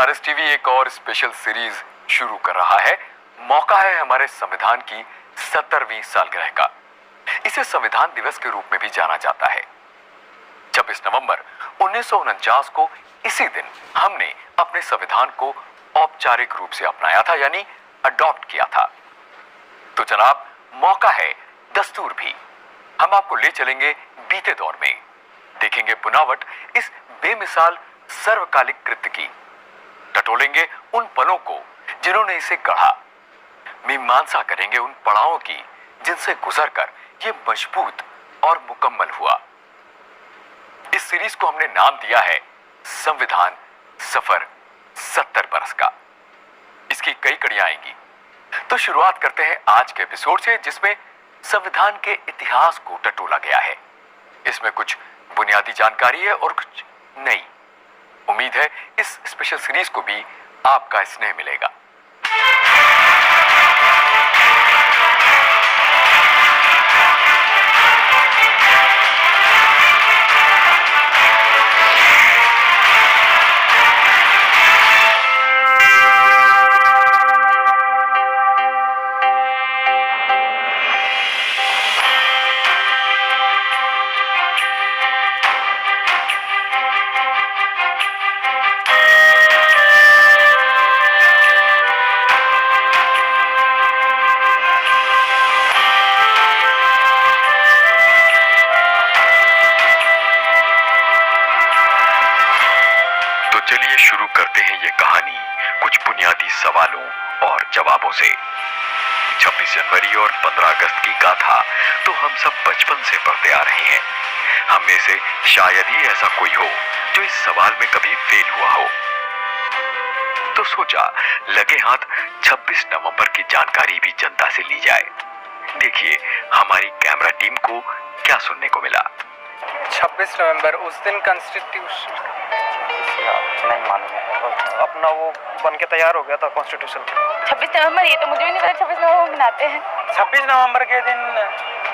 RS TV एक और special series शुरू कर रहा है। मौका है हमारे संविधान की 70वीं सालगिरह का। इसे संविधान दिवस के रूप में भी जाना जाता है। 26 नवंबर 1949 को इसी दिन हमने अपने संविधान को औपचारिक रूप से अपनाया था, यानी अडॉप्ट किया था। तो जनाब, मौका है दस्तूर भी। हम आपको ले चलेंगे बीते दौर में, देखेंगे बुनावट इस बेमिसाल सर्वकालिक कृत्य की, टटोलेंगे उन पलों को जिन्होंने इसे गढ़ा, मीमांसा करेंगे उन पड़ावों की जिनसे गुजरकर ये मजबूत और मुकम्मल हुआ। इस सीरीज को हमने नाम दिया है संविधान सफर 70 बरस का। इसकी कई कड़ियां आएंगी, तो शुरुआत करते हैं आज के एपिसोड से, जिसमें संविधान के इतिहास को टटोला गया है। इसमें कुछ बुनियादी जानकारी है और कुछ नई। उम्मीद है इस स्पेशल सीरीज को भी आपका स्नेह मिलेगा। चलिए शुरू करते हैं ये कहानी कुछ बुनियादी सवालों और जवाबों से। 26 जनवरी और 15 अगस्त की गाथा तो हम सब बचपन से पढ़ते आ रहे हैं। हम में से शायद ही ऐसा कोई हो जो इस सवाल में कभी फेल हुआ हो। तो सोचा लगे हाथ 26 नवंबर की जानकारी भी जनता से ली जाए। देखिए हमारी कैमरा टीम को क्या सुनने को मिला। 26 नवंबर उस दिन कॉन्स्टिट्यूशन नहीं मालूम है, अपना वो बन के तैयार हो गया था कॉन्स्टिट्यूशन। 26 नवंबर, ये तो मुझे भी नहीं पता 26 नवंबर मनाते हैं। 26 नवंबर के दिन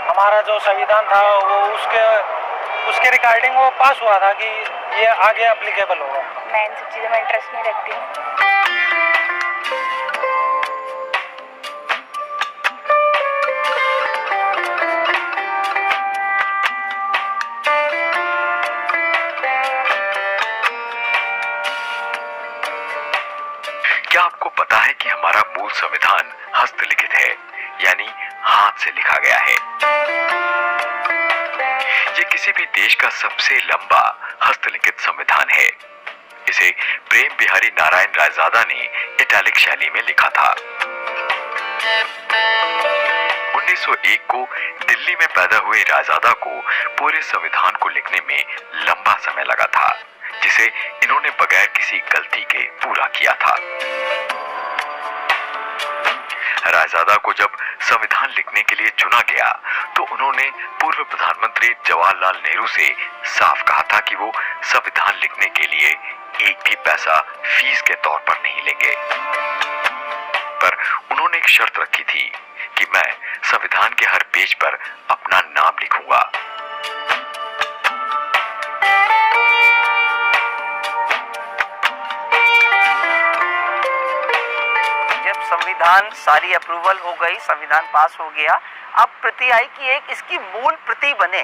हमारा जो संविधान था वो उसके रिगार्डिंग वो पास हुआ था कि ये आगे एप्लीकेबल होगा। मैं इन सब चीज़ों में इंटरेस्ट नहीं रखती हूँ। क्या आपको पता है कि हमारा मूल संविधान हस्तलिखित है, यानी हाथ से लिखा गया है। ये किसी भी देश का सबसे लंबा हस्तलिखित संविधान है। इसे प्रेम बिहारी नारायण रायजादा ने इटैलिक शैली में लिखा था। 1901 को दिल्ली में पैदा हुए रायजादा को पूरे संविधान को लिखने में लंबा समय लगा था, जिसे इन्होंने बगैर किसी गलती के पूरा किया था। रायजादा को जब संविधान लिखने के लिए चुना गया तो उन्होंने पूर्व प्रधानमंत्री जवाहरलाल नेहरू से साफ कहा था कि वो संविधान लिखने के लिए एक भी पैसा फीस के तौर पर नहीं लेंगे। पर उन्होंने एक शर्त रखी थी कि मैं संविधान के हर पेज पर अपना नाम लिखूंगा। संविधान सारी अप्रूवल हो गई, संविधान पास हो गया। अब प्रति आई कि एक इसकी मूल प्रति बने,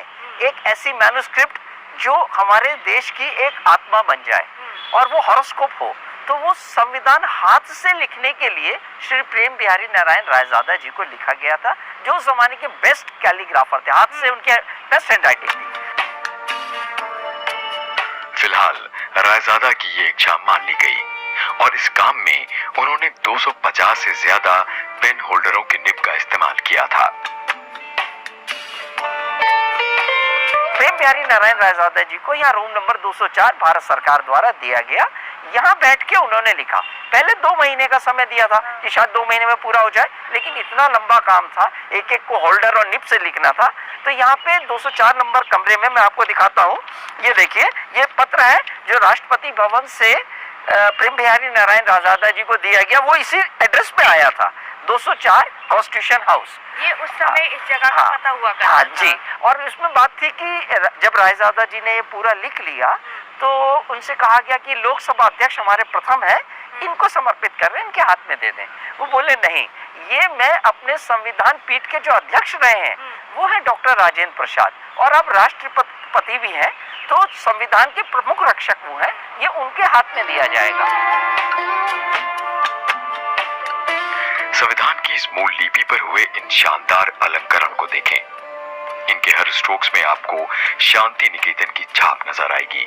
एक ऐसी मैन्युस्क्रिप्ट जो हमारे देश की एक आत्मा बन जाए और वो हॉरोस्कोप हो। तो वो संविधान हाथ से लिखने के लिए श्री प्रेम बिहारी नारायण रायजादा जी को लिखा गया था, जो उस जमाने के बेस्ट कैलीग्राफर थे। हाथ से उनके बेस्ट हैंडराइटिंग थी। फिलहाल रायजादा की ये इच्छा मान ली गई और इस काम में उन्होंने 250 से ज्यादा पेन होल्डरों की निब का इस्तेमाल किया था। प्रेम बिहारी नारायण रायजादा जी को यहाँ रूम नंबर 204 भारत सरकार द्वारा दिया गया। यहाँ बैठ के उन्होंने लिखा। पहले 2 महीने का समय दिया था कि शायद 2 महीने में पूरा हो जाए, लेकिन इतना लंबा काम था, एक एक को होल्डर और निब से लिखना था। तो यहाँ पे 204 नंबर कमरे में मैं आपको दिखाता हूँ। ये देखिए, ये पत्र है जो राष्ट्रपति भवन से प्रेम बिहारी नारायण रायजादा जी को दिया गया। वो इसी एड्रेस पे आया था, 204 कॉन्स्टिट्यूशन हाउस। ये उस समय इस जगह का पता हुआ करता हाँ था। जी। और इसमें बात थी कि जब रायजादा जी ने ये पूरा लिख लिया तो उनसे कहा गया कि लोकसभा अध्यक्ष हमारे प्रथम है, इनको समर्पित कर रहे हैं, इनके हाथ में दे दें। वो बोले नहीं, ये मैं अपने संविधान पीठ के जो अध्यक्ष रहे हैं वो है डॉक्टर राजेंद्र प्रसाद, और अब राष्ट्रपति भी हैं, तो संविधान के प्रमुख रक्षक वो हैं, ये उनके हाथ में दिया जाएगा। संविधान की इस मूल लिपि पर हुए इन शानदार अलंकरण को देखें। इनके हर स्ट्रोक्स में आपको शांति निकेतन की छाप नजर आएगी।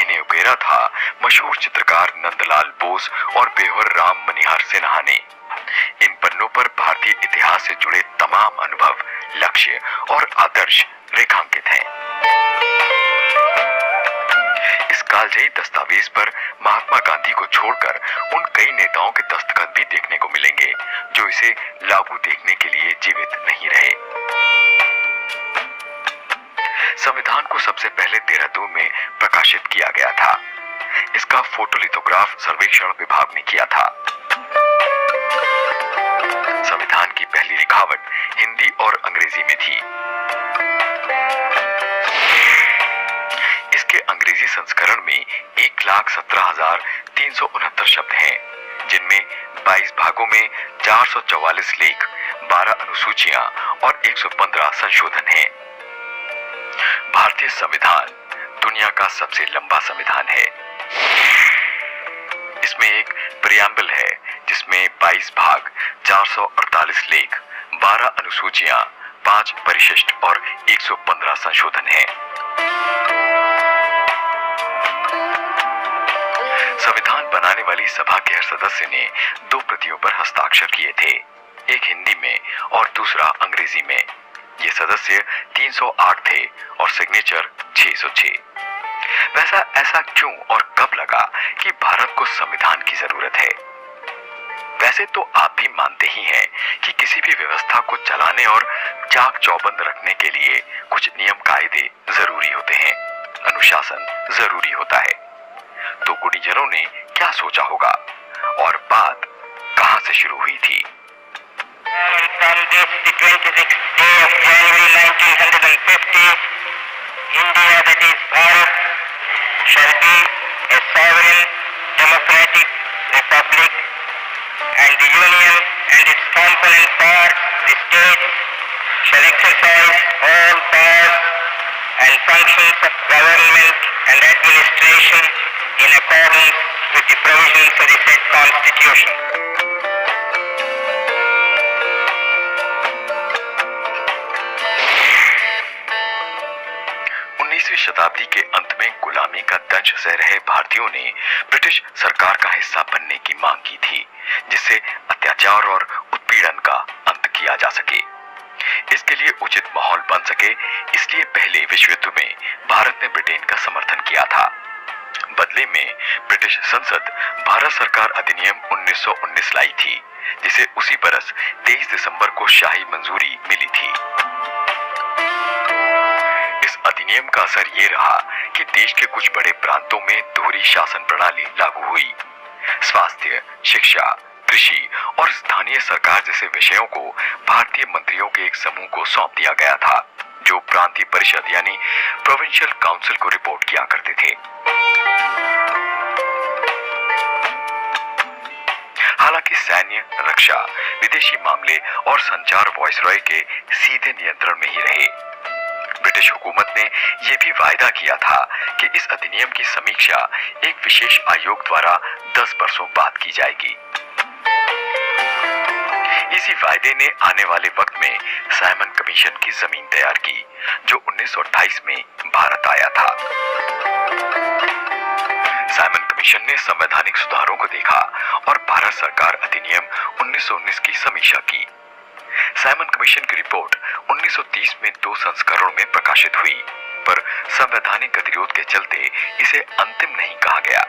इन्हें उकेरा था मशहूर चित्रकार नंदलाल बोस और बेहर राम मनिहार सिन्हा ने। इन पन्नों पर भारतीय इतिहास से जुड़े तमाम अनुभव, लक्ष्य और आदर्श रेखांकित हैं। इस कालजयी दस्तावेज पर महात्मा गांधी को छोड़कर उन कई नेताओं के दस्तखत भी देखने को मिलेंगे जो इसे लागू देखने के लिए जीवित नहीं रहे। संविधान को सबसे पहले देहरादून में प्रकाशित किया गया था। इसका फोटोलिथोग्राफ सर्वेक्षण विभाग ने किया था। संविधान की पहली लिखावट हिंदी और अंग्रेजी में थी। इसके अंग्रेजी संस्करण में 1,17,369 शब्द हैं, जिनमें 22 भागों में 444 लेख, 12 अनुसूचियां और 115 संशोधन हैं। भारतीय संविधान दुनिया का सबसे लंबा संविधान है। इसमें एक प्रियम्बल है जिसमें 22 भाग, 448 लेख, 12 अनुसूचियां, 5 परिशिष्ट और 115 संशोधन हैं। संविधान बनाने वाली सभा के हर सदस्य ने 2 प्रतियों पर हस्ताक्षर किए थे, एक हिंदी में और दूसरा अंग्रेजी में। ये सदस्य 308 थे और सिग्नेचर 606। वैसा ऐसा क्यों और कब लगा कि भारत को संविधान की जरूरत है? वैसे तो आप भी मानते ही हैं कि किसी भी व्यवस्था को चलाने और चाक चौबंद रखने के लिए कुछ नियम कायदे जरूरी होते हैं, अनुशासन जरूरी होता है। तो गुणीजनों ने क्या सोचा होगा और बात कहां से शुरू हुई थी? From this, the 26th day of January 1950, India, that is Bharat, shall be a sovereign, democratic republic, and the Union and its component parts, the states, shall exercise all powers and functions of government and administration in accordance with the provisions of the said Constitution. 19वीं शताब्दी के अंत में गुलामी का दंश सह रहे भारतीयों ने ब्रिटिश सरकार का हिस्सा बनने की मांग की थी, जिससे अत्याचार और उत्पीड़न का अंत किया जा सके। इसके लिए उचित माहौल बन सके, इसलिए पहले विश्व युद्ध में भारत ने ब्रिटेन का समर्थन किया था। बदले में ब्रिटिश संसद भारत सरकार अधिनियम 1919 लाई थी, जिसे उसी बरस 23 दिसंबर को शाही मंजूरी मिली थी। इस अधिनियम का असर ये रहा कि देश के कुछ बड़े प्रांतों में दोहरी शासन प्रणाली लागू हुई। स्वास्थ्य, शिक्षा, कृषि और स्थानीय सरकार जैसे विषयों को भारतीय मंत्रियों के एक समूह को सौंप दिया गया था, जो प्रांतीय परिषद यानी प्रोविंशियल काउंसिल को रिपोर्ट किया करते थे। हालांकि सैन्य, रक्षा, विदेशी मामले और संचार वायसरॉय के सीधे नियंत्रण में ही रहे। ब्रिटिश हुकूमत ने यह भी वायदा किया था कि इस अधिनियम की समीक्षा एक विशेष आयोग द्वारा 10 वर्षों बाद की जाएगी। इसी वायदे ने आने वाले वक्त में साइमन कमीशन की जमीन तैयार की, जो 1928 में भारत आया था। साइमन कमीशन ने संवैधानिक सुधारों को देखा और भारत सरकार अधिनियम 1919 की समीक्षा की। साइमन कमीशन की रिपोर्ट 1930 में 2 संस्करणों में प्रकाशित हुई, पर संवैधानिक गतिरोध के चलते इसे अंतिम नहीं कहा गया।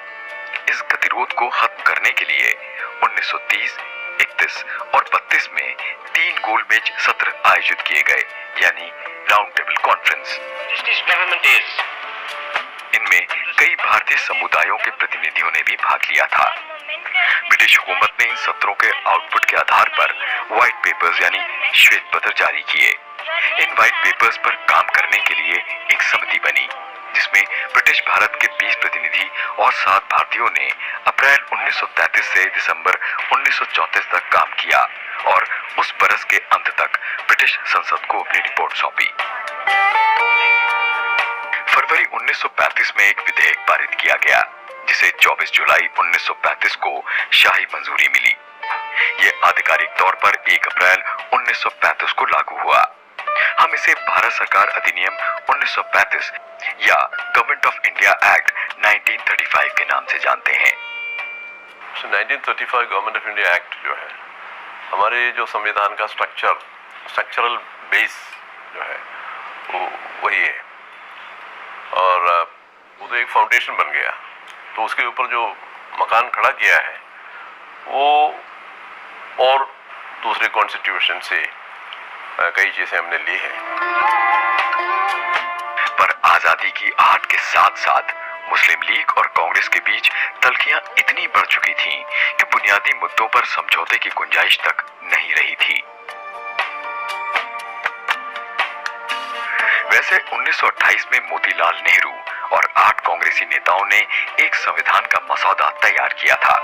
इस गतिरोध को खत्म करने के लिए 1930, 31 और 32 में 3 गोलमेज सत्र आयोजित किए गए, यानी राउंड टेबल कॉन्फ्रेंस। इनमें कई भारतीय समुदायों के प्रतिनिधियों ने भी भाग लिया था। ब्रिटिश हुकूमत ने इन सत्रों के आउटपुट के आधार पर व्हाइट पेपर्स यानी श्वेत पत्र जारी किए, इन व्हाइट पेपर्स पर काम करने के लिए एक समिति बनी, जिसमें ब्रिटिश भारत के 20 प्रतिनिधि और 7 भारतीयों ने अप्रैल 1933 से दिसंबर 1934 तक काम किया और उस बरस के अंत तक ब्रिटिश संसद को अपनी रिपोर्ट सौंपी। फरवरी 1935 में एक विधेयक पारित किया गया, जिसे 24 जुलाई 1935 को शाही मंजूरी मिली। ये आधिकारिक तौर पर 1 अप्रैल 1935 को लागू हुआ। हम इसे भारत सरकार अधिनियम 1935 या गवर्नमेंट ऑफ इंडिया एक्ट 1935 के नाम से जानते हैं। 1935 गवर्नमेंट ऑफ इंडिया एक्ट जो है, हमारे जो संविधान का स्ट्रक्चरल बेस जो है वो वही है, और वो तो एक फाउंडेशन बन गया। तो उसके ऊपर जो मकान खड़ा किया है वो और दूसरे कॉन्स्टिट्यूशन से कई चीजें हमने ली हैं। पर आजादी की आहट के साथ साथ मुस्लिम लीग और कांग्रेस के बीच तल्खियां इतनी बढ़ चुकी थीं कि बुनियादी मुद्दों पर समझौते की गुंजाइश तक नहीं रही थी। वैसे 1928 में मोतीलाल नेहरू और 8 कांग्रेसी नेताओं ने एक संविधान का मसौदा तैयार किया था।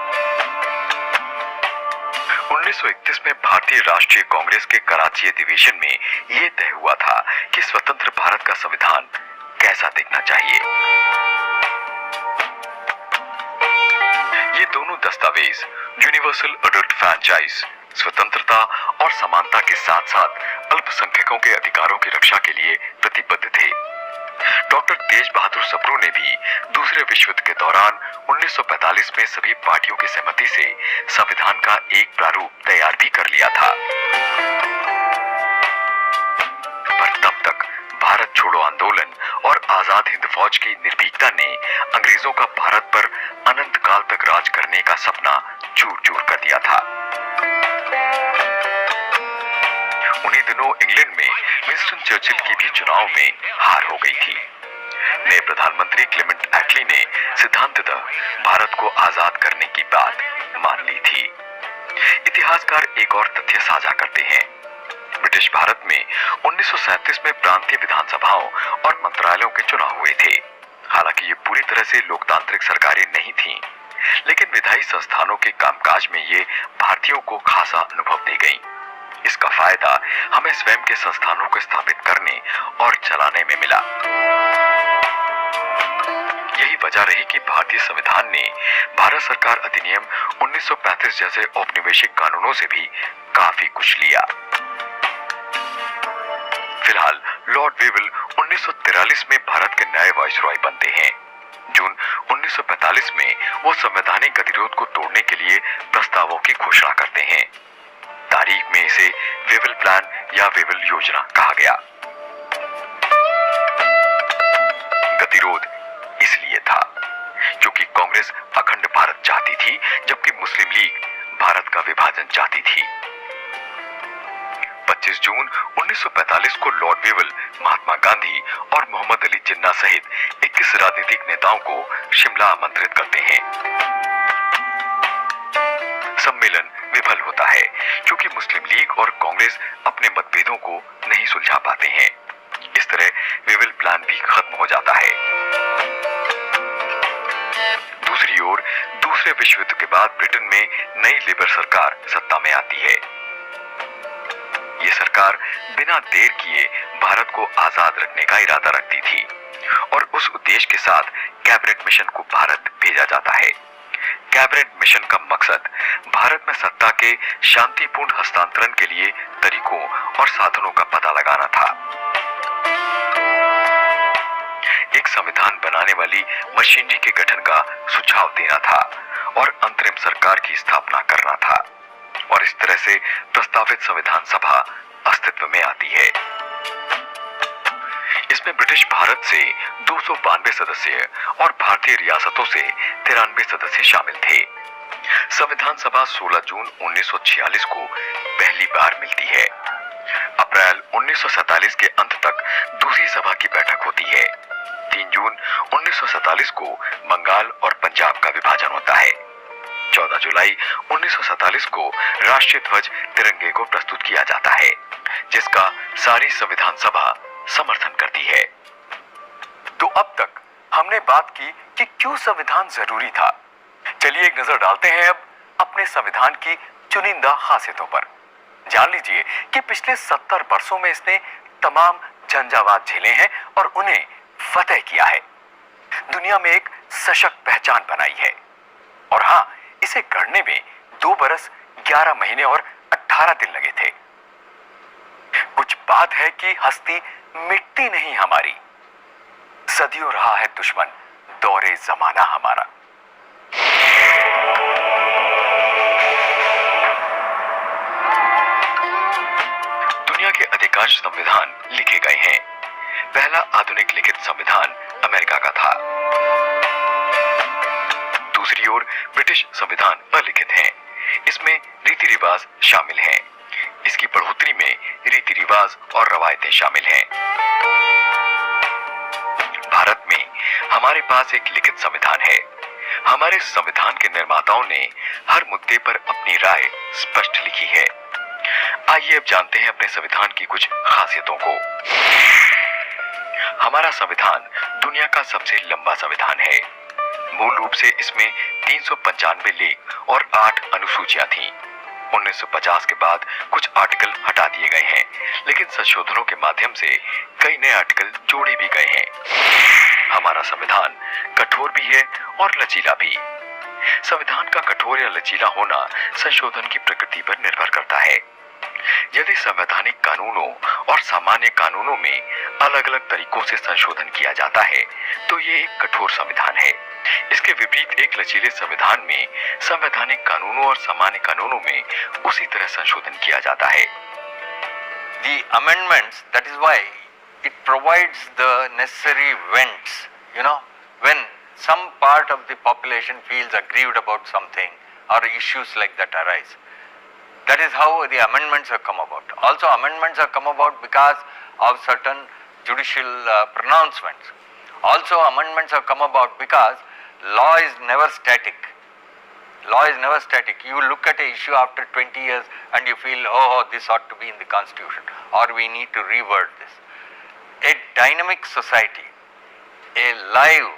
1931 में भारतीय राष्ट्रीय कांग्रेस के कराची अधिवेशन में यह तय हुआ था कि स्वतंत्र भारत का संविधान कैसा दिखना चाहिए। ये दोनों दस्तावेज यूनिवर्सल अडल्ट फ्रैंचाइज, स्वतंत्रता और समानता के साथ साथ अल्पसंख्यकों के अधिकारों की रक्षा के लिए प्रतिबद्ध थे। डॉक्टर तेज बहादुर सप्रू ने भी दूसरे विश्व युद्ध के दौरान 1945 में सभी पार्टियों की सहमति से संविधान का एक प्रारूप तैयार भी कर लिया था। पर तब तक भारत छोड़ो आंदोलन और आजाद हिंद फौज की निर्भीकता ने अंग्रेजों का भारत पर अनंत काल तक राज करने का सपना चूर-चूर कर दिया था। उन्हीं दिनों इंग्लैंड में विंस्टन चर्चिल की भी चुनाव में हार हो गई थी। नए प्रधानमंत्री क्लेमेंट एटली ने सिद्धांततः भारत को आजाद करने की बात मान ली थी। इतिहासकार एक और तथ्य साझा करते हैं। ब्रिटिश भारत में 1937 में प्रांतीय विधानसभाओं और मंत्रालयों के चुनाव हुए थे। हालांकि ये पूरी तरह से लोकतांत्रिक सरकारें नहीं थीं, लेकिन विधायी संस्थानों के कामकाज में ये भारतीयों को खासा अनुभव दे गईं। इसका फायदा हमें स्वयं के संस्थानों को स्थापित करने और चलाने में मिला। यही वजह रही कि भारतीय संविधान ने भारत सरकार अधिनियम 1935 जैसे औपनिवेशिक कानूनों से भी काफी कुछ लिया। फिलहाल लॉर्ड वेवल 1943 में भारत के नए वाइसरॉय बनते हैं। जून 1945 में वो संवैधानिक गतिरोध को तोड़ने के लिए प्रस्तावों की घोषणा करते हैं। तारीख में इसे वेवल प्लान या वेवल योजना कहा गया। गतिरोध इसलिए था क्योंकि कांग्रेस अखंड भारत चाहती थी, जबकि मुस्लिम लीग भारत का विभाजन चाहती थी। 25 जून 1945 को लॉर्ड वेवल महात्मा गांधी और मोहम्मद अली जिन्ना सहित 21 राजनीतिक नेताओं को शिमला आमंत्रित करते हैं। सम्मेलन विफल होता है क्योंकि मुस्लिम लीग और कांग्रेस अपने मतभेदों को नहीं सुलझा पाते हैं। इस तरह वेवल प्लान भी खत्म हो जाता है। दूसरी ओर दूसरे विश्व युद्ध के बाद ब्रिटेन में नई लेबर सरकार सत्ता में आती है। ये सरकार बिना देर किए भारत को आजाद रखने का इरादा रखती थी और उस उद्देश्य के साथ कैबिनेट मिशन को भारत भेजा जाता है। कैबिनेट मिशन का मकसद भारत में सत्ता के शांतिपूर्ण हस्तांतरण के लिए तरीकों और साधनों का पता लगाना था। एक संविधान बनाने वाली मशीनरी के गठन का सुझाव देना था और अंतरिम सरकार की स्थापना करना था, और इस तरह से प्रस्तावित संविधान सभा अस्तित्व में आती है। इसमें ब्रिटिश भारत से 292 सदस्य और भारतीय रियासतों से 93 सदस्य शामिल थे। संविधान सभा 16 जून 1946 को पहली बार मिलती है। अप्रैल 1947 के अंत तक दूसरी सभा की बैठक होती है। 3 जून 1947 को बंगाल और पंजाब का विभाजन होता है। 14 जुलाई 1947 को राष्ट्रीय ध्वज तिरंगे को प्रस्तुत किया जाता है, जिसका सारी संविधान सभा समर्थन करती है। तो अब तक हमने बात की कि क्यों संविधान जरूरी था। चलिए एक नजर डालते हैं अब अपने संविधान की चुनिंदा खासियतों पर। जान लीजिए कि पिछले 70 वर्षों में इसने तमाम झंझावात झेले हैं और उन्हें फतेह किया है, दुनिया में एक सशक्त पहचान बनाई है। और हाँ, इसे गढ़ने में 2 बरस 11 महीने और 18 दिन लगे थे। कुछ बात है कि हस्ती मिटती नहीं हमारी, सदियों रहा है दुश्मन दौरे जमाना हमारा। दुनिया के अधिकांश संविधान लिखे गए हैं। पहला आधुनिक लिखित संविधान अमेरिका का था। दूसरी ओर ब्रिटिश संविधान अलिखित हैं। इसमें रीति रिवाज शामिल हैं। इसकी बढ़ोतरी में रीति रिवाज और रवायतें शामिल हैं। भारत में हमारे पास एक लिखित संविधान है। हमारे संविधान के निर्माताओं ने हर मुद्दे पर अपनी राय स्पष्ट लिखी है। आइए अब जानते हैं अपने संविधान की कुछ खासियतों को। हमारा संविधान दुनिया का सबसे लंबा संविधान है। मूल रूप से इसमें 395 लेख और 8 अनुसूचियां थीं। 1950 के बाद कुछ आर्टिकल हटा दिए गए हैं, लेकिन संशोधनों के माध्यम से कई नए आर्टिकल जोड़े भी गए हैं। हमारा संविधान कठोर भी है और लचीला भी। संविधान का कठोर या लचीला होना संशोधन की प्रकृति पर निर्भर करता है। यदि संवैधानिक कानूनों और सामान्य कानूनों में अलग अलग तरीकों से संशोधन किया जाता है तो ये एक कठोर संविधान है। इसके विपरीत एक लचीले संविधान में संवैधानिक कानूनों और सामान्य कानूनों में उसी तरह संशोधन किया जाता है। The amendments, that is why it provides the necessary vents, when some part of the population feels aggrieved about something or issues like that arise. That is how the amendments have come about. Also, amendments have come about because of certain judicial pronouncements. Also, amendments have come about because law is never static. Law is never static. You look at an issue after 20 years and you feel, oh, this ought to be in the constitution, or we need to reword this. A dynamic society, a live,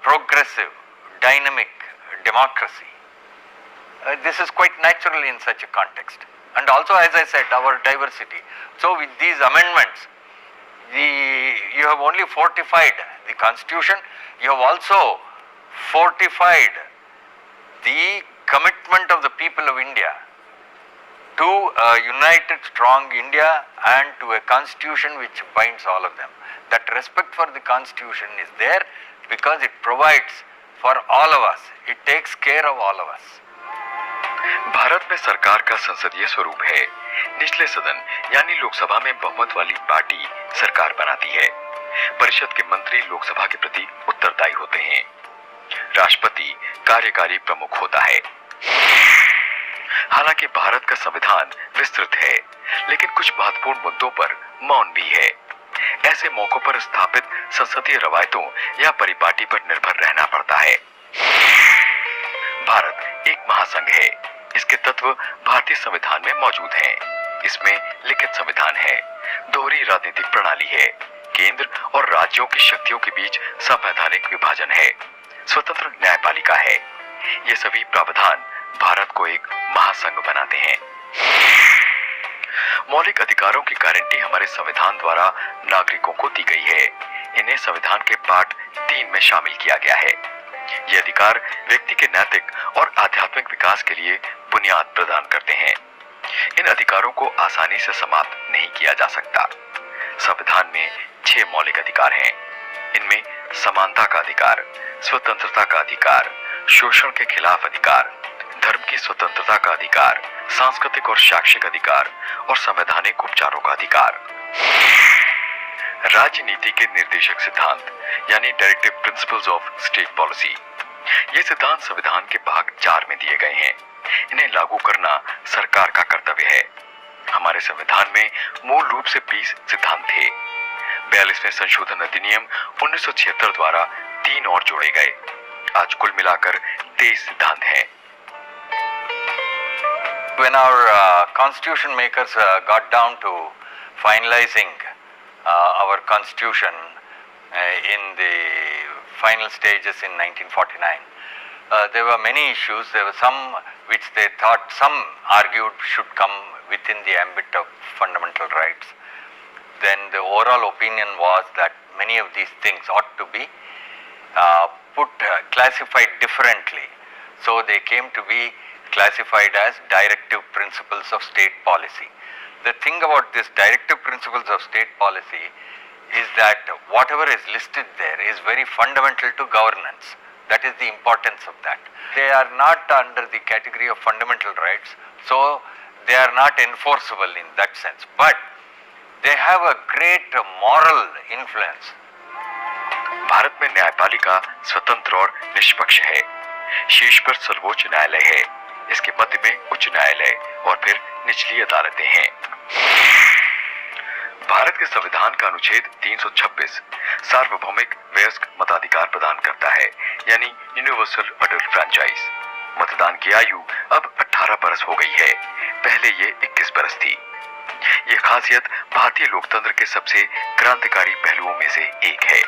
progressive, dynamic democracy, this is quite natural in such a context. And also, as I said, our diversity. So with these amendments, you have only fortified the constitution, you have also fortified the commitment of the people of India to a united, strong India and to a constitution which binds all of them. That respect for the constitution is there because it provides for all of us, it takes care of all of us. Bharat में सरकार का संसदीय स्वरूप है। निचले सदन यानी लोकसभा में बहुमत वाली पार्टी सरकार बनाती है। परिषद के मंत्री लोकसभा के प्रति उत्तरदायी होते हैं। राष्ट्रपति कार्यकारी प्रमुख होता है। हालांकि भारत का संविधान विस्तृत है, लेकिन कुछ महत्वपूर्ण मुद्दों पर मौन भी है। ऐसे मौकों पर स्थापित संसदीय रवायतों या परिपाटी पर निर्भर रहना पड़ता है। भारत एक महासंघ है। इसके तत्व भारतीय संविधान में मौजूद हैं। इसमें लिखित संविधान है, दोहरी राजनीतिक प्रणाली है, केंद्र और राज्यों की शक्तियों के बीच संवैधानिक विभाजन है, स्वतंत्र न्यायपालिका है। ये सभी प्रावधान भारत को एक महासंघ बनाते हैं। मौलिक अधिकारों की गारंटी हमारे संविधान द्वारा नागरिकों को दी गई है। इन्हें संविधान के पार्ट 3 में शामिल किया गया है। ये अधिकार व्यक्ति के नैतिक और आध्यात्मिक विकास के लिए बुनियाद प्रदान करते हैं। इन अधिकारों को आसानी से समाप्त नहीं किया जा सकता। संविधान में 6 मौलिक अधिकार हैं। इनमें समानता का अधिकार, स्वतंत्रता का अधिकार, शोषण के खिलाफ अधिकार, धर्म की स्वतंत्रता का अधिकार, सांस्कृतिक और शैक्षिक अधिकार और संवैधानिक उपचारों का अधिकार। राजनीति के निर्देशक सिद्धांत यानी directive principles of state policy, ये सिद्धांत संविधान के भाग 4 में दिए गए हैं। इन्हें लागू करना सरकार का कर्तव्य है। हमारे संविधान में मूल रूप से 20 सिद्धांत थे। 42वें संशोधन अधिनियम 1976 द्वारा 3 और जोड़े गए। आज कुल मिलाकर तेज सिद्धांत हैं। When our constitution makers got down to finalizing our constitution in the final stages in 1949, there were many issues. There were some which they thought, some argued should come within the ambit of fundamental rights. Then the overall opinion was that many of these things ought to be classified differently. So they came to be classified as directive principles of state policy. The thing about this directive principles of state policy is that whatever is listed there is very fundamental to governance. That is the importance of that. They are not under the category of fundamental rights, so they are not enforceable in that sense. But they have a great moral influence. Bharat में न्यायपालिका स्वतंत्र और निष्पक्ष है। शीर्ष पर सर्वोच्च न्यायालय है, इसके मध्य में उच्च न्यायालय और फिर निचली अदालतें हैं। भारत के संविधान का अनुच्छेद 326 सार्वभौमिक वयस्क मताधिकार प्रदान करता है, यानी यूनिवर्सल अडल्ट फ्रैंचाइज। मतदान की आयु अब 18 बरस हो गई है, पहले ये 21 बरस थी। ये खासियत भारतीय लोकतंत्र के सबसे क्रांतिकारी पहलुओं में से एक है।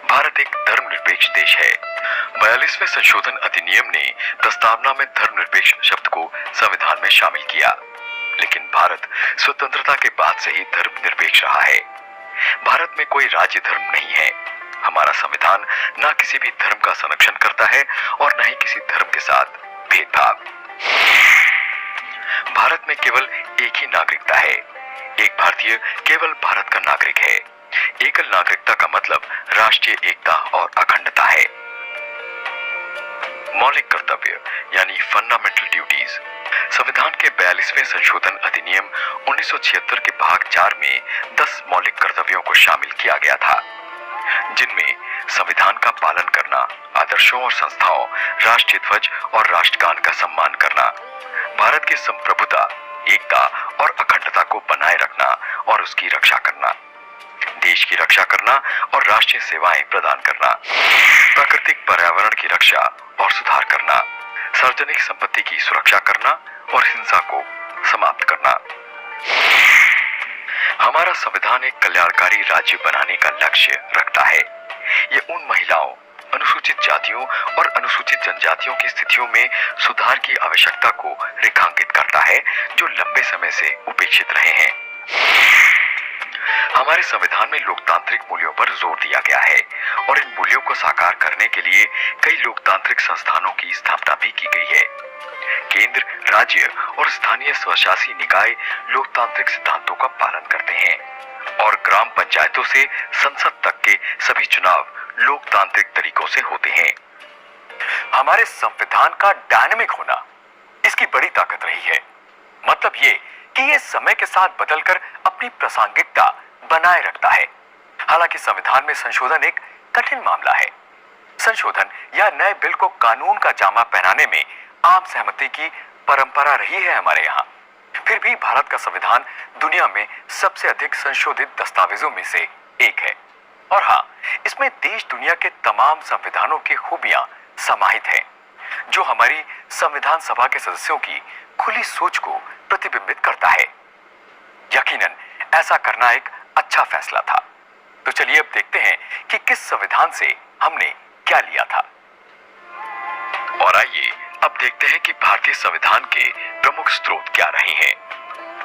भारत एक धर्मनिरपेक्ष देश है। 42वें संशोधन अधिनियम ने प्रस्तावना में धर्मनिरपेक्ष शब्द को संविधान में शामिल किया, लेकिन भारत स्वतंत्रता के बाद से ही धर्मनिरपेक्ष रहा है। भारत में कोई राज्य धर्म नहीं है। हमारा संविधान न किसी भी धर्म का संरक्षण करता है और न ही किसी धर्म के साथ भेदभाव। भारत में केवल एक ही नागरिकता है। एक भारतीय केवल भारत का नागरिक है। एकल नागरिकता का मतलब राष्ट्रीय एकता और अखंडता है। मौलिक कर्तव्य यानी फंडामेंटल ड्यूटीज। संविधान के 42वें संशोधन अधिनियम 1976 के भाग 4 में 10 मौलिक कर्तव्यों को शामिल किया गया था, जिनमें संविधान का पालन करना, आदर्शों और संस्थाओं, राष्ट्रीय ध्वज और राष्ट्रगान का सम्मान करना, भारत की संप्रभुता, एकता और अखंडता को बनाए रखना और उसकी रक्षा करना, देश की रक्षा करना और राष्ट्रीय सेवाएं प्रदान करना, प्राकृतिक पर्यावरण की रक्षा और सुधार करना, सार्वजनिक संपत्ति की सुरक्षा करना और हिंसा को समाप्त करना। हमारा संविधान एक कल्याणकारी राज्य बनाने का लक्ष्य रखता है। ये उन महिलाओं, अनुसूचित जातियों और अनुसूचित जनजातियों की स्थितियों में सुधार की आवश्यकता को रेखांकित करता है जो लंबे समय से उपेक्षित रहे हैं। हमारे संविधान में लोकतांत्रिक मूल्यों पर जोर दिया गया है और इन मूल्यों को साकार करने के लिए कई लोकतांत्रिक संस्थानों की स्थापना भी की गई है। केंद्र, राज्य और स्थानीय स्वशासी निकाय लोकतांत्रिक सिद्धांतों का पालन करते हैं और ग्राम पंचायतों से संसद तक के सभी चुनाव लोकतांत्रिक तरीकों से होते हैं। हमारे संविधान का डायनामिक होना इसकी बड़ी ताकत रही है। मतलब ये कि ये समय के साथ बदलकर अपनी प्रासंगिकता बनाए रखता है। हालांकि संविधान में संशोधन एक कठिन मामला है। संशोधन या नए बिल को कानून का जामा पहनाने में आम सहमति की परंपरा रही है हमारे यहाँ। फिर भी भारत का संविधान दुनिया में सबसे अधिक संशोधित दस्तावेजों में से एक है। और हाँ, इसमें देश दुनिया के तमाम संविधानों की खूबियां समाहित हैं, जो हमारी संविधान सभा के सदस्यों की खुली सोच को प्रतिबिंबित करता है। यकीनन ऐसा करना एक अच्छा फैसला था। तो चलिए अब देखते हैं कि किस संविधान से हमने क्या लिया था। और आइए अब देखते हैं कि भारतीय संविधान के प्रमुख स्रोत क्या रहे हैं।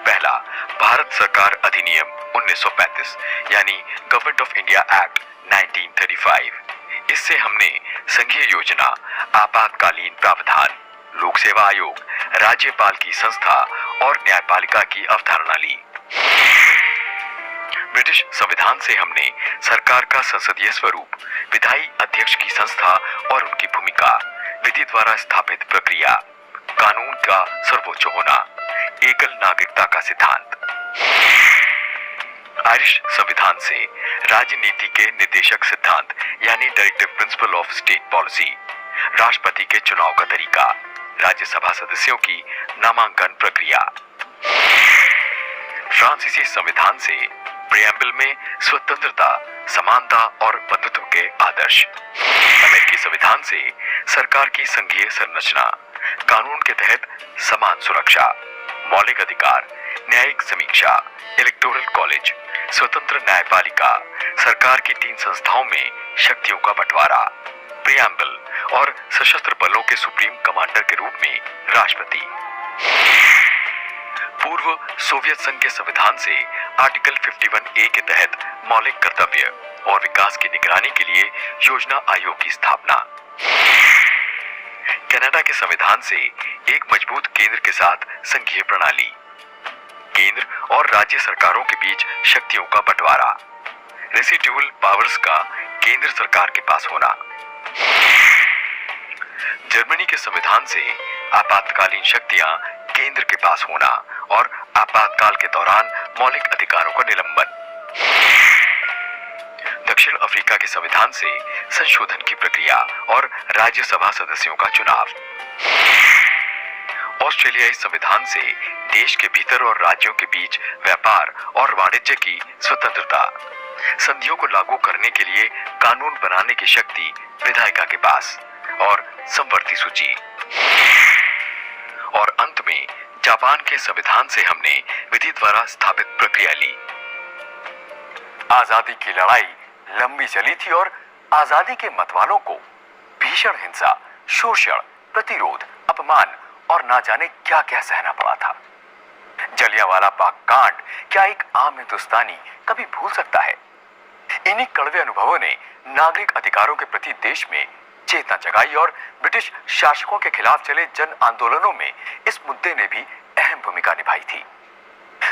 पहला, भारत सरकार अधिनियम 1935 यानी गवर्नमेंट ऑफ इंडिया एक्ट 1935। इससे हमने संघीय योजना, आपातकालीन प्रावधान, लोक सेवा आयोग, राज्यपाल की संस्था और न्यायपालिका की अवधारणा ली। ब्रिटिश संविधान से हमने सरकार का संसदीय स्वरूप, विधायी अध्यक्ष की संस्था और उनकी भूमिका, विधि द्वारा स्थापित प्रक्रिया, कानून का सर्वोच्च होना, एकल नागरिकता का सिद्धांत। आयरिश संविधान से राजनीति के निर्देशक सिद्धांत यानी directive principle of state policy, राष्ट्रपति के चुनाव का तरीका, राज्यसभा सदस्यों की नामांकन प्रक्रिया। फ्रांसीसी संविधान से प्रियम्बल में स्वतंत्रता, समानता और बंधुत्व के आदर्श। अमेरिकी संविधान से सरकार की संघीय संरचना, कानून के तहत समान सुरक्षा, मौलिक अधिकार, न्यायिक समीक्षा, इलेक्टोरल कॉलेज, स्वतंत्र न्यायपालिका, सरकार की 3 संस्थाओं में शक्तियों का बंटवारा, प्रियम्बल और सशस्त्र बलों के सुप्रीम कमांडर के रूप में राष्ट्रपति। पूर्व सोवियत संघ के संविधान से आर्टिकल 51A के तहत मौलिक कर्तव्य और विकास की निगरानी के लिए योजना आयोग की स्थापना। कनाडा के संविधान से एक मजबूत केंद्र के साथ संघीय प्रणाली, केंद्र और राज्य सरकारों के बीच शक्तियों का बंटवारा, रेसिडुअल पावर्स का केंद्र सरकार के पास होना। जर्मनी के संविधान से आपातकालीन शक्तियां केंद्र के पास होना और आपातकाल के दौरान मौलिक अधिकारों का निलंबन। दक्षिण अफ्रीका के संविधान से संशोधन की प्रक्रिया और राज्यसभा सदस्यों का चुनाव। ऑस्ट्रेलियाई संविधान से देश के भीतर और राज्यों के बीच व्यापार और वाणिज्य की स्वतंत्रता, संधियों को लागू करने के लिए कानून बनाने की शक्ति विधायिका के पास और समवर्ती सूची। और अंत में जापान के संविधान से हमने विधि द्वारा स्थापित प्रक्रिया ली। आजादी की लड़ाई लंबी चली थी और आजादी के मतवालों को भीषण हिंसा, शोषण, प्रतिरोध, अपमान और ना जाने क्या क्या सहना पड़ा था। जलियांवाला बाग कांड क्या एक आम हिंदुस्तानी कभी भूल सकता है? इन्हीं कड़वे अनुभवों ने नागरिक अधिकारों के प्रति देश में चेतना जगाई और ब्रिटिश शासकों के खिलाफ चले जन आंदोलनों में इस मुद्दे ने भी अहम भूमिका निभाई थी।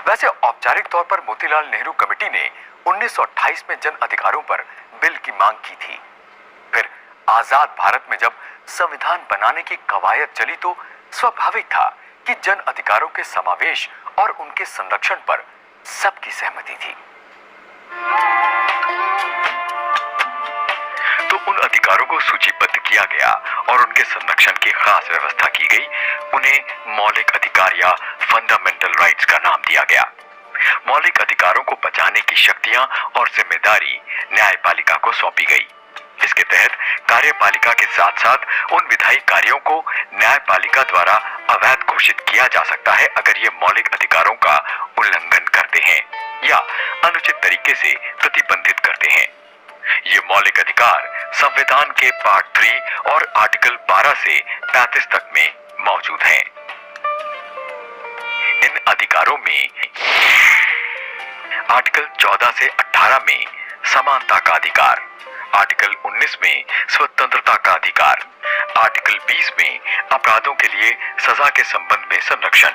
वैसे औपचारिक तौर पर मोतीलाल नेहरू कमेटी ने 1928 में जन अधिकारों पर बिल की मांग की थी। फिर आजाद भारत में जब संविधान बनाने की कवायद चली तो स्वाभाविक था कि जन अधिकारों के समावेश और उनके संरक्षण पर सबकी सहमति थी। तो उन अधिकारों को सूचीबद्ध किया गया और उनके संरक्षण की खास व्यवस्था की गई। उन्हें मौलिक अधिकार या फंडामेंटल राइट्स का नाम दिया गया। मौलिक अधिकारों को बचाने की शक्तियां और जिम्मेदारी न्यायपालिका को सौंपी गई। इसके तहत कार्यपालिका के साथ साथ उन विधायी कार्यों को न्यायपालिका द्वारा अवैध घोषित किया जा सकता है अगर ये मौलिक अधिकारों का उल्लंघन करते हैं या अनुचित तरीके से प्रतिबंधित करते हैं। ये मौलिक अधिकार संविधान के पार्ट 3 और आर्टिकल 12 से 35 तक में मौजूद हैं। इन अधिकारों में आर्टिकल 14 से 18 में समानता का अधिकार, आर्टिकल 19 में स्वतंत्रता का अधिकार, आर्टिकल 20 में अपराधों के लिए सजा के संबंध में संरक्षण,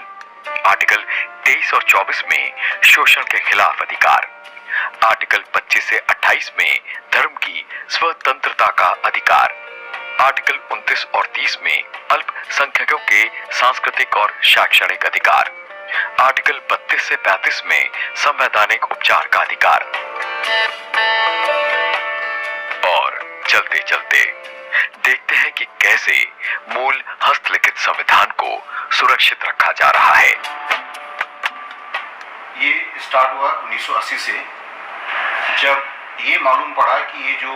आर्टिकल 23 और 24 में शोषण के खिलाफ अधिकार, आर्टिकल 25 से 28 में धर्म की स्वतंत्रता का अधिकार, आर्टिकल 29 और 30 में अल्पसंख्यकों के सांस्कृतिक और शैक्षणिक अधिकार, आर्टिकल 32 से 35 में संवैधानिक उपचार का अधिकार। और चलते चलते देखते हैं कि कैसे मूल हस्तलिखित संविधान को सुरक्षित रखा जा रहा है। ये स्टार्ट हुआ 1980 से, जब ये मालूम पड़ा कि ये जो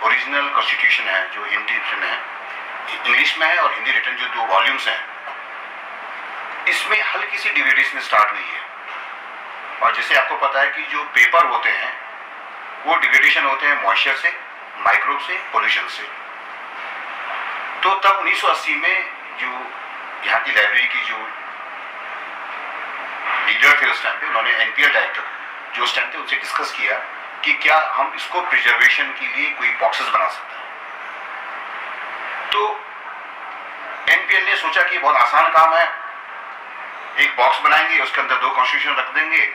ओरिजिनल कॉन्स्टिट्यूशन है, जो हिंदी रिटन है, इंग्लिश में है और हिंदी रिटन जो 2 वॉल्यूम्स हैं, इसमें हल्की सी डिविडेशन स्टार्ट हुई है। और जैसे आपको पता है कि जो पेपर होते हैं वो डिविडेशन होते हैं मॉइस्चर से, माइक्रोब से, पोल्यूशन से। तो तब 1980 में जो यहाँ की लाइब्रेरी की जो लीडर थे उस टाइम पे, उन्होंने एनपीआर डायरेक्टर जो उस टाइम थे उनसे डिस्कस किया कि क्या हम इसको प्रिजर्वेशन के लिए कोई बॉक्सेस बना सकते हैं। तो एनपीएल ने सोचा कि बहुत आसान काम है, एक बॉक्स बनाएंगे, उसके अंदर 2 कॉन्स्टिट्यूशन रख देंगे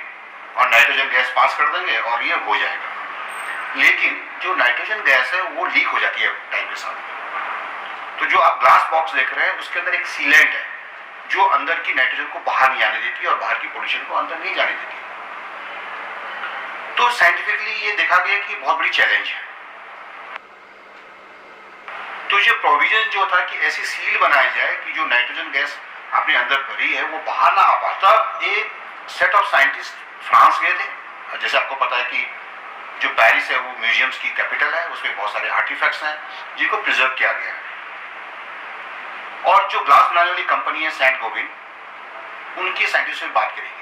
और नाइट्रोजन गैस पास कर देंगे और ये हो जाएगा। लेकिन जो नाइट्रोजन गैस है वो लीक हो जाती है टाइम के साथ। तो जो आप ग्लास बॉक्स देख रहे हैं उसके अंदर एक सीलेंट है जो अंदर की नाइट्रोजन को बाहर नहीं आने देती और बाहर की पोल्यूशन को अंदर नहीं जाने देती। तो साइंटिफिकली ये देखा गया कि बहुत बड़ी चैलेंज है। तो ये प्रोविजन जो था कि ऐसी सील बनाई जाए कि जो नाइट्रोजन गैस आपने अंदर भरी है वो बाहर ना आ पाए। तब एक सेट ऑफ साइंटिस्ट फ्रांस गए थे जैसे आपको पता है कि जो पेरिस है वो म्यूजियम्स की कैपिटल है, उसमें बहुत सारे आर्टिफैक्ट्स हैं जिनको प्रिजर्व किया गया है। और जो ग्लास बनाने वाली कंपनी है सेंट गोबिन, उनके साइंटिस्ट से बात करेंगे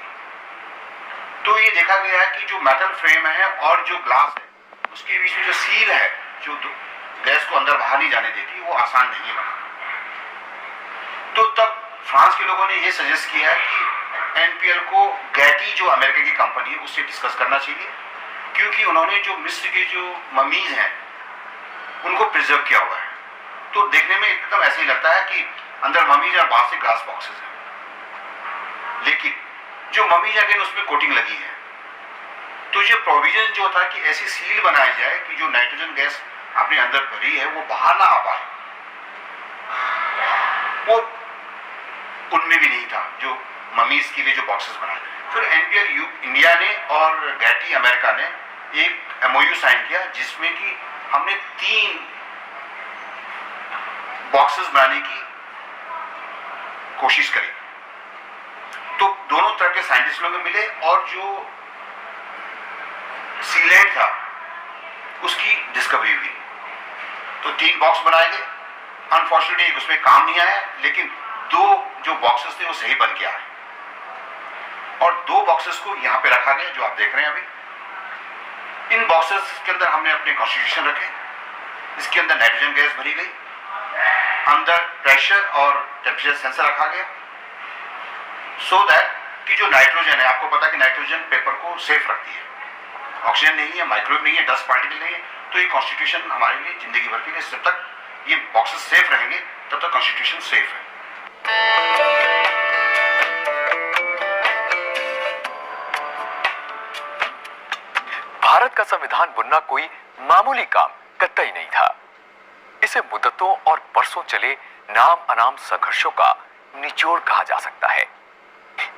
तो ये देखा गया है कि जो मेटल फ्रेम है और जो ग्लास है उसके बीच में जो सील है जो गैस को अंदर बाहर नहीं जाने देती, वो आसान नहीं है बनाना। तो तब फ्रांस के लोगों ने ये सजेस्ट किया है कि एनपीएल को गैटी जो अमेरिका की कंपनी है उससे डिस्कस करना चाहिए, क्योंकि उन्होंने जो मिस्र के जो ममीज हैं उनको प्रिजर्व किया हुआ है। तो देखने में एकदम ऐसे ही लगता है कि अंदर ममीज और बाहर से ग्लास बॉक्सेस हैं, लेकिन जो ममीज अगेन उसमें कोटिंग लगी है। तो ये प्रोविजन जो था कि ऐसी सील बनाई जाए कि जो नाइट्रोजन गैस अपने अंदर भरी है वो बाहर ना आ पाए, वो उनमें भी नहीं था जो ममीज के लिए जो बॉक्सेस बनाए। फिर एनपीएल इंडिया ने और गैटी अमेरिका ने एक एमओयू साइन किया जिसमें कि हमने 3 बॉक्सेस बनाने की कोशिश करी। तो दोनों तरह के साइंटिस्ट लोग मिले और जो सीलेंट था उसकी डिस्कवरी हुई। तो 3 बॉक्स बनाए गए, अनफॉर्चुनेटली उसमें काम नहीं आया, लेकिन 2 जो बॉक्सेस थे वो सही बन के आए और 2 बॉक्सेस को यहाँ पे रखा गया जो आप देख रहे हैं अभी। इन बॉक्सेस के अंदर हमने अपने कॉन्स्टिट्यूशन रखे, इसके अंदर नाइट्रोजन गैस भरी गई, अंदर प्रेशर और टेम्परेचर सेंसर रखा गया, सो दैट कि जो नाइट्रोजन है, आपको पता है कि नाइट्रोजन पेपर को सेफ रखती है, ऑक्सीजन नहीं है, माइक्रोवेव नहीं है, डस्ट पार्टिकल नहीं है। तो ये कॉन्स्टिट्यूशन हमारे लिए जिंदगी भर के लिए, जब तक ये बॉक्सेस सेफ रहेंगे तब तक कॉन्स्टिट्यूशन सेफ है। भारत का संविधान बुनना कोई मामूली काम कतई नहीं था। इसे मुद्दतों और बरसों चले नाम अनाम संघर्षों का निचोड़ कहा जा सकता है।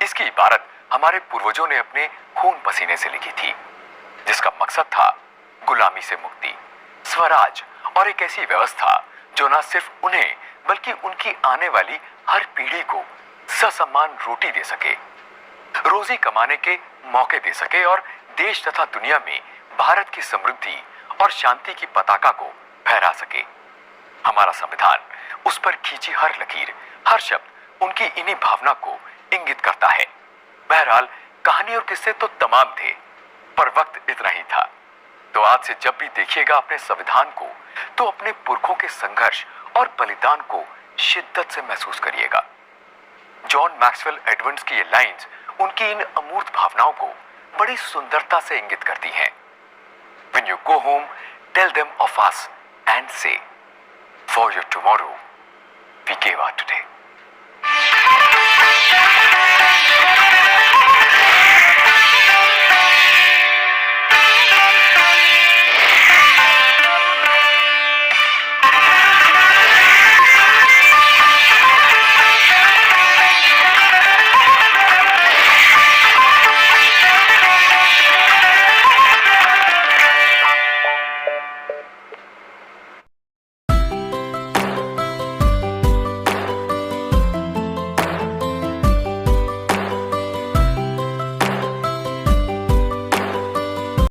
इसकी इबारत हमारे पूर्वजों ने अपने खून पसीने से लिखी थी, जिसका मकसद था गुलामी से मुक्ति, स्वराज और एक ऐसी व्यवस्था जो न सिर्फ उन्हें बल्कि उनकी आने वाली हर पीढ़ी को ससम्मान रोटी दे सके, रोजी कमाने के मौके दे सके और देश तथा दुनिया में भारत की समृद्धि और शांति की पताका को फहरा सके। हमारा संविधान, उस पर खींची हर लकीर, हर शब्द उनकी इन्हीं भावना को इंगित करता है। बहरहाल कहानी और किस्से तो तमाम थे, पर वक्त इतना ही था। तो आज से जब भी देखिएगा अपने संविधान को, तो अपने पुरखों के संघर्ष और बलिदान को शिद्दत से महसूस करिएगा। जॉन मैक्सवेल एडवर्ड्स की ये लाइंस उनकी इन अमूर्त भावनाओं को बड़ी सुंदरता से इंगित करती हैं। When you go home, tell them of us and say, for your tomorrow, we gave our today.